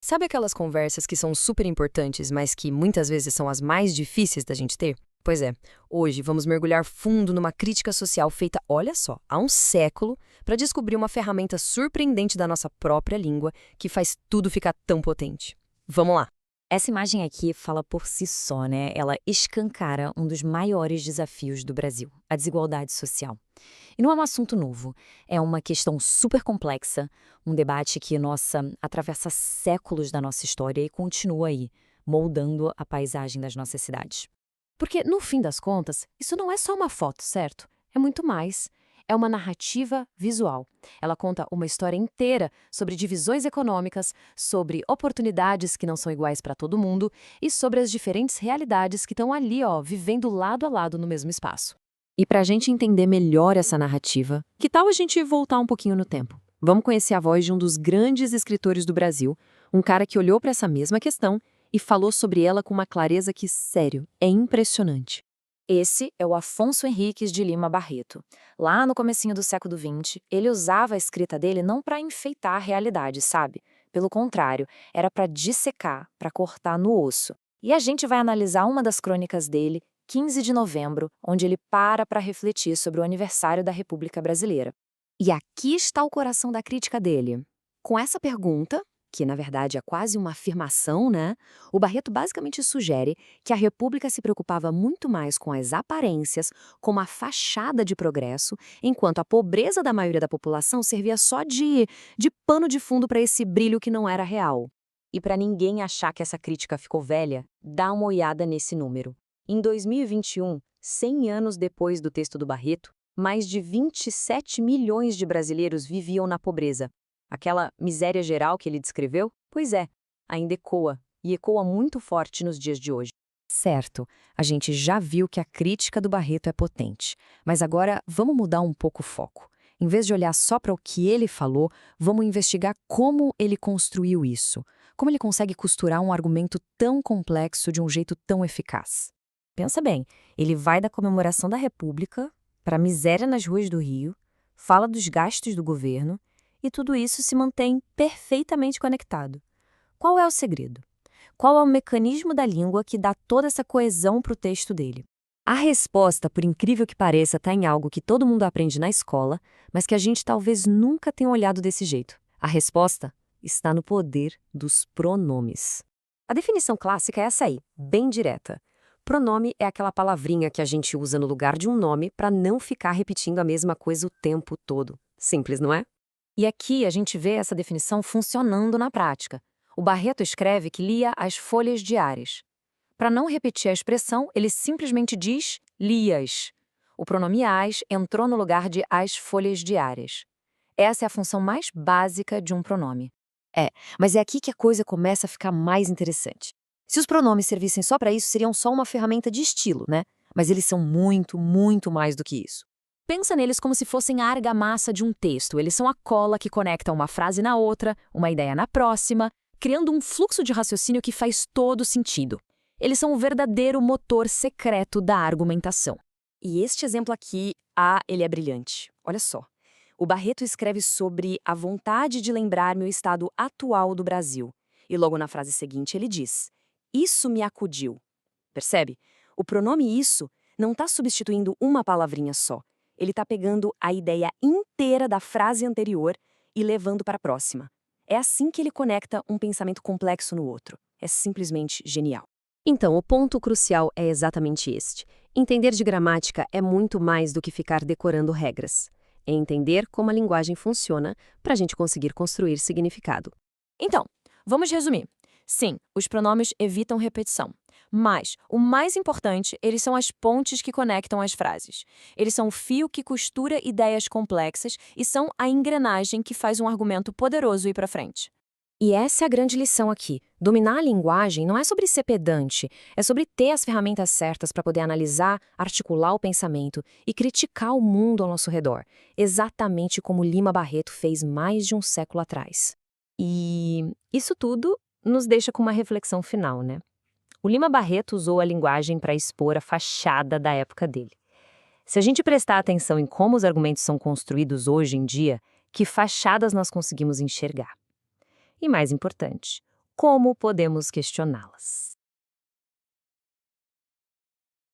Sabe aquelas conversas que são super importantes, mas que muitas vezes são as mais difíceis da gente ter? Pois é, hoje vamos mergulhar fundo numa crítica social feita, olha só, há um século, para descobrir uma ferramenta surpreendente da nossa própria língua que faz tudo ficar tão potente. Vamos lá! Essa imagem aqui fala por si só, né? Ela escancara um dos maiores desafios do Brasil, a desigualdade social. E não é um assunto novo, é uma questão super complexa, um debate que, nossa, atravessa séculos da nossa história e continua aí, moldando a paisagem das nossas cidades. Porque, no fim das contas, isso não é só uma foto, certo? É muito mais. É uma narrativa visual. Ela conta uma história inteira sobre divisões econômicas, sobre oportunidades que não são iguais para todo mundo e sobre as diferentes realidades que estão ali, ó, vivendo lado a lado no mesmo espaço. E para a gente entender melhor essa narrativa, que tal a gente voltar um pouquinho no tempo? Vamos conhecer a voz de um dos grandes escritores do Brasil, um cara que olhou para essa mesma questão e falou sobre ela com uma clareza que, sério, é impressionante. Esse é o Afonso Henriques de Lima Barreto. Lá no comecinho do século XX, ele usava a escrita dele não para enfeitar a realidade, sabe? Pelo contrário, era para dissecar, para cortar no osso. E a gente vai analisar uma das crônicas dele, 15 de novembro, onde ele para refletir sobre o aniversário da República Brasileira. E aqui está o coração da crítica dele. Com essa pergunta, que na verdade é quase uma afirmação, né? O Barreto basicamente sugere que a República se preocupava muito mais com as aparências, com uma fachada de progresso, enquanto a pobreza da maioria da população servia só de pano de fundo para esse brilho que não era real. E para ninguém achar que essa crítica ficou velha, dá uma olhada nesse número. Em 2021, 100 anos depois do texto do Barreto, mais de 27 milhões de brasileiros viviam na pobreza. Aquela miséria geral que ele descreveu? Pois é, ainda ecoa, e ecoa muito forte nos dias de hoje. Certo, a gente já viu que a crítica do Barreto é potente, mas agora vamos mudar um pouco o foco. Em vez de olhar só para o que ele falou, vamos investigar como ele construiu isso, como ele consegue costurar um argumento tão complexo de um jeito tão eficaz. Pensa bem, ele vai da comemoração da República para a miséria nas ruas do Rio, fala dos gastos do governo, e tudo isso se mantém perfeitamente conectado. Qual é o segredo? Qual é o mecanismo da língua que dá toda essa coesão para o texto dele? A resposta, por incrível que pareça, está em algo que todo mundo aprende na escola, mas que a gente talvez nunca tenha olhado desse jeito. A resposta está no poder dos pronomes. A definição clássica é essa aí, bem direta. Pronome é aquela palavrinha que a gente usa no lugar de um nome para não ficar repetindo a mesma coisa o tempo todo. Simples, não é? E aqui a gente vê essa definição funcionando na prática. O Barreto escreve que lia as folhas diárias. Para não repetir a expressão, ele simplesmente diz lias. O pronome as entrou no lugar de as folhas diárias. Essa é a função mais básica de um pronome. Mas é aqui que a coisa começa a ficar mais interessante. Se os pronomes servissem só para isso, seriam só uma ferramenta de estilo, né? Mas eles são muito, muito mais do que isso. Pensa neles como se fossem a argamassa de um texto. Eles são a cola que conecta uma frase na outra, uma ideia na próxima, criando um fluxo de raciocínio que faz todo sentido. Eles são o verdadeiro motor secreto da argumentação. E este exemplo aqui, ele é brilhante. Olha só. O Barreto escreve sobre a vontade de lembrar-me o estado atual do Brasil. E logo na frase seguinte ele diz: isso me acudiu. Percebe? O pronome isso não está substituindo uma palavrinha só. Ele está pegando a ideia inteira da frase anterior e levando para a próxima. É assim que ele conecta um pensamento complexo no outro. É simplesmente genial. Então, o ponto crucial é exatamente este. Entender de gramática é muito mais do que ficar decorando regras. É entender como a linguagem funciona para a gente conseguir construir significado. Então, vamos resumir. Sim, os pronomes evitam repetição. Mas, o mais importante, eles são as pontes que conectam as frases. Eles são o fio que costura ideias complexas e são a engrenagem que faz um argumento poderoso ir para frente. E essa é a grande lição aqui. Dominar a linguagem não é sobre ser pedante, é sobre ter as ferramentas certas para poder analisar, articular o pensamento e criticar o mundo ao nosso redor, exatamente como Lima Barreto fez mais de um século atrás. E isso tudo nos deixa com uma reflexão final, né? O Lima Barreto usou a linguagem para expor a fachada da época dele. Se a gente prestar atenção em como os argumentos são construídos hoje em dia, que fachadas nós conseguimos enxergar? E mais importante, como podemos questioná-las?